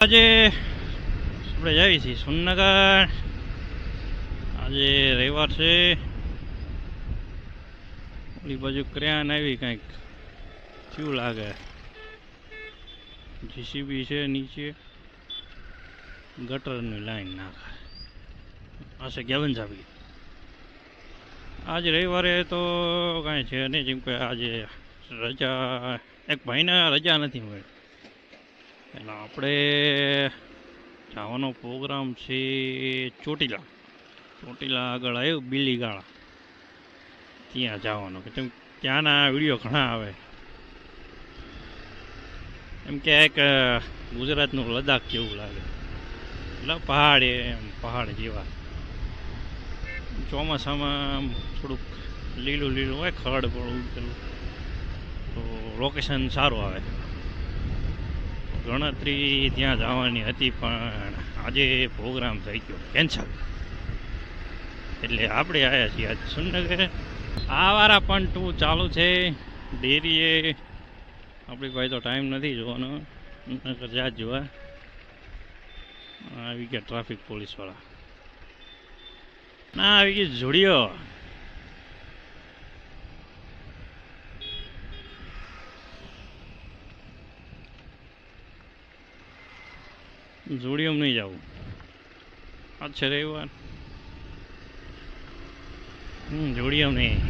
આજે આપણે જઈએ છીએ સુરનગર. આજે રવિવાર છે. ઓલી બાજુ ક્રેન આવી કંઈક થયું લાગે. જીસીબી છે નીચે, ગટરની લાઈન નાખે. હશે ગેવન સાબી. આજે રવિવારે તો કાંઈ છે નહીં, જેમ કે આજે રજા, એક ભાઈને રજા નથી મળી એટલે આપણે જવાનો પ્રોગ્રામ છે ચોટીલા. ચોટીલા આગળ આવ્યું બીલીગાળા, ત્યાં જવાનો. કેમ ત્યાંના વિડીયો ઘણા આવે, એમ કે એક ગુજરાતનું લદ્દાખ જેવું લાગે, એટલે પહાડ એમ પહાડ જેવા. ચોમાસામાં થોડુંક લીલું લીલું હોય, ખડ પણ ઉગેલું, તો લોકેશન સારું આવે. ગણતરી ત્યાં જવાની હતી પણ આજે પ્રોગ્રામ થઈ ગયો કેન્સલ, એટલે આપણે આવ્યા છીએ આજ સુરનગર. આ વારા પણ 2 ચાલુ છે ડેરીએ. આપણી પાસે તો ટાઈમ નથી જોવાનો, નકર જાત જોવા. આવી ગયા ટ્રાફિક પોલીસવાળા. ના આવી ગઈ જોડિયો. જોડિયોમાં નહીં જવું, આજ છે રવિવાર. જોડિયોમાં નહીં.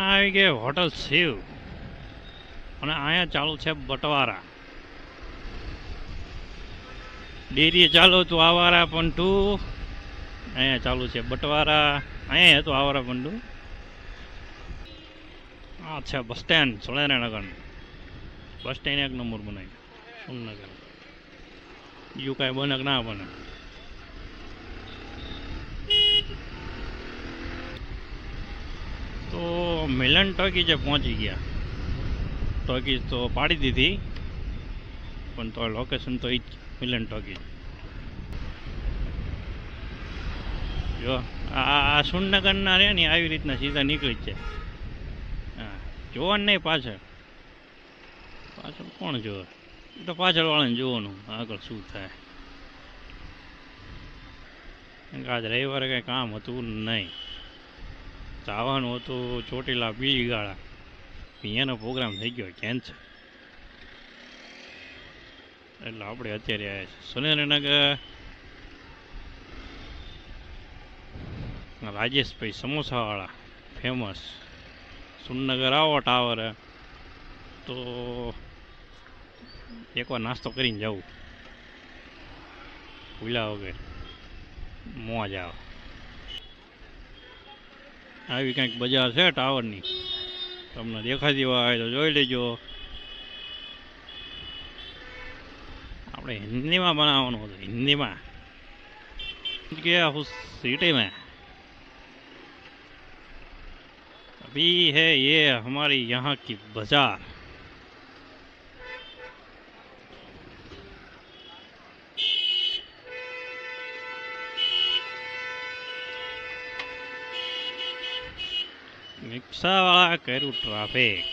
આવી ગઈ હોટલ શિવ, અને અહીંયા ચાલુ છે બટવારા. ડેરી ચાલુ હતું આવારા પણ 2, અહીંયા ચાલુ છે બટવારા. અહીંયા હતું આવારા પણ 2. આ છે bus stand Surendranagar. Bus stand એક નંબર બનાવ્યું સુરનગર. બીજું કાંઈ બને કે ના બને. તો મિલન ટોકીજે પહોંચી ગયા. ટોકીજ તો પાડી દીધી, પણ તો લોકેશન તો એ જ મિલન ટોકીજ. જો આ સુરનગરના રહે ને આવી રીતના સીધા નીકળી જ છે. હા, જોવાનું નહીં પાછળ. પાછળ કોણ જોવે? એ તો પાછળ વાળાને જોવાનું આગળ શું થાય. આજ રવિવારે કંઈ કામ હતું નહીં, જવાનું હતું ચોટીલા બીલીગાળા. અહીંયાનો પ્રોગ્રામ થઈ ગયો કેન્સલ, એટલે આપણે અત્યારે આવ્યા છીએ સુરેન્દ્રનગર. રાજેશભાઈ સમોસાવાળા ફેમસ. સુરનગર આવો ટાવરે તો એકવાર નાસ્તો કરીને જવું, ભૂલ્યા વગર મોજ આવે. આવી કંઈક બજાર છે ટાવરની, તમને દેખાતી હોય તો જોઈ લેજો. આપણે હિન્દીમાં બનાવવાનું હતું, હિન્દીમાં કે उस सिटी में अभी है ये हमारी यहाँ की बाजार. रिक्शा वाला करूँ ट्रैफिक.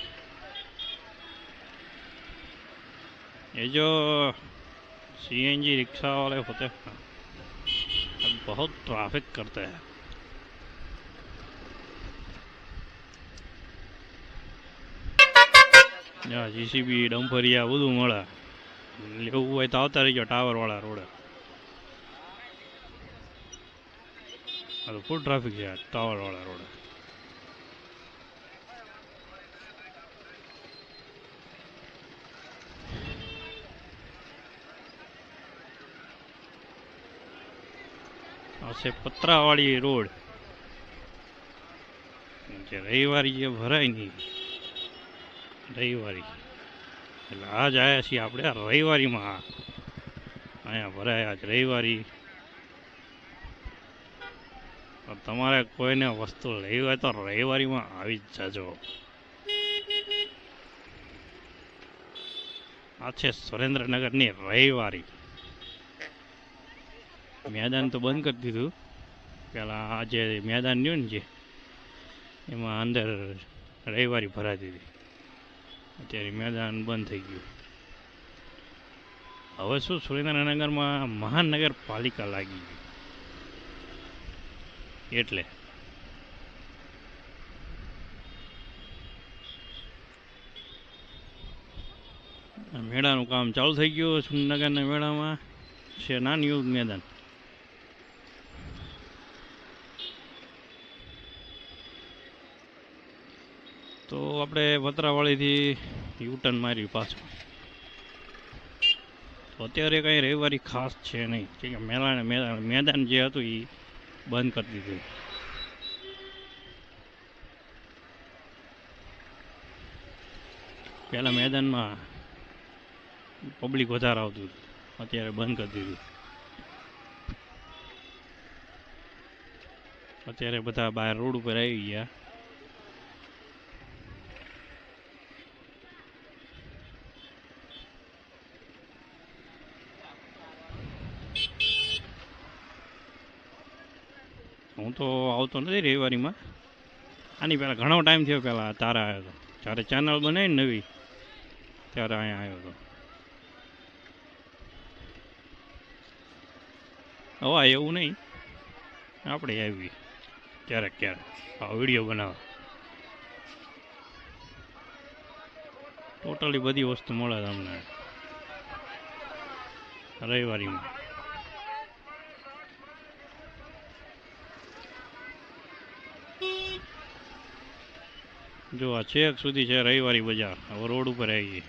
ये जो सीएनजी रिक्शा वाले होते हैं बहुत ट्रैफिक करते हैं. जीसीबी डम्फरिया બધું મળે. લેવું હોય તો આવતા રહીજો ટાવર વાળા રોડે. ફૂલ ટ્રાફિક છે ટાવર વાળા રોડે. આ છે પતરાવાળી રોડ, જે રવિવારી જે ભરાય નહીં, રવિવારી એટલે આજ આવ્યા છીએ આપણે રવિવારીમાં. અહીંયા ભરાય આજ રવિવારી. તમારે કોઈને વસ્તુ લેવી હોય તો રવિવારીમાં આવી જ જજો. આ છે સુરેન્દ્રનગરની રવિવારી. મેદાન તો બંધ કરી દીધું પેલા. આજે મેદાન રહ્યું ને જે, એમાં અંદર રવિવારી ભરાતી હતી. અત્યારે મેદાન બંધ થઈ ગયું. હવે શું સુરેન્દ્રનગરમાં મહાનગરપાલિકા લાગી ગઈ એટલે મેળાનું કામ ચાલુ થઈ ગયું. સુરેન્દ્રનગરના મેળામાં છે નાનું એવું મેદાન. તો આપણે પતરાવાળીથી યુટર્ન માર્યું પાછું. તો અત્યારે કંઈ રવિવારી ખાસ છે નહીં, કે મેદાન જે હતું એ બંધ કરી દીધું. પહેલાં મેદાનમાં પબ્લિક વધારે આવતું, અત્યારે બંધ કરી દીધું. અત્યારે બધા બહાર રોડ ઉપર આવી ગયા. હું તો આવતો નથી રવિવારીમાં. આની પહેલાં ઘણો ટાઈમ થયો, પહેલાં તારા આવ્યો હતો જ્યારે ચેનલ બનાવી નવી, ત્યારે અહીંયા આવ્યો હતો. હવે એવું નહીં, આપણે આવી ક્યારેક ક્યારેક વિડીયો બનાવવા. ટોટલી બધી વસ્તુ મળે તમને રવિવારીમાં. જો આ છેક સુધી છે રવિવારી બજાર. હવે રોડ ઉપર આવી ગઈ.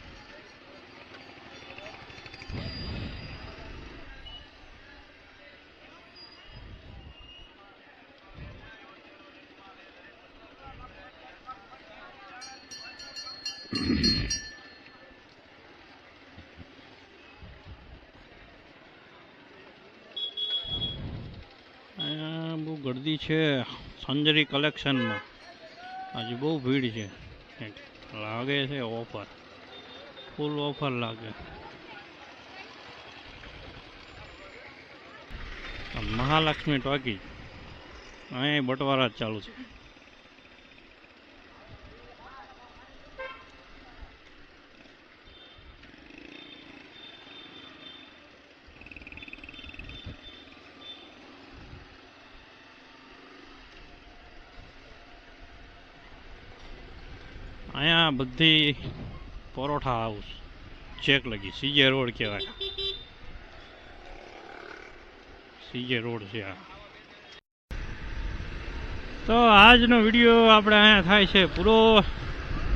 અહીંયા બહુ ગર્દી છે સંજરી કલેક્શનમાં. આજે બહુ ભીડ છે. લાગે છે ઓફર, ફૂલ ઓફર લાગે. મહાલક્ષ્મી ટોકી અહીંયા બટવારા જ ચાલુ છે. અહીંયા બધી પરોઠા હાઉસ ચેક લગી. સીજે રોડ કહેવાય, સીજે રોડ છે આ. તો આજનો વિડીયો આપણે અહીંયા થાય છે પૂરો.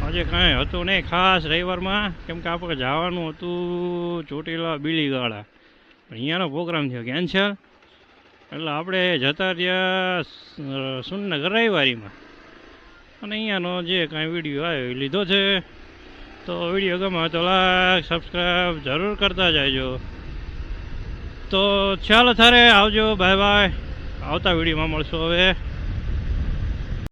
આજે કાંઈ હતું નહીં ખાસ રવિવારમાં, કેમ કે આપણે જવાનું હતું ચોટીલા બીલીગાળા, પણ અહીંયાનો પ્રોગ્રામ થયો કેન્સલ. એટલે આપણે જતા રહ્યા સુરેન્દ્રનગર રવિવારીમાં, અને અહીંયાનો જે કાંઈ વિડીયો આવ્યો એ લીધો છે. તો વિડીયો ગમે તો લાઈક સબસ્ક્રાઈબ જરૂર કરતા જાયજો. તો ચાલો તારે આવજો, બાય બાય. આવતા વિડીયોમાં મળશું હવે.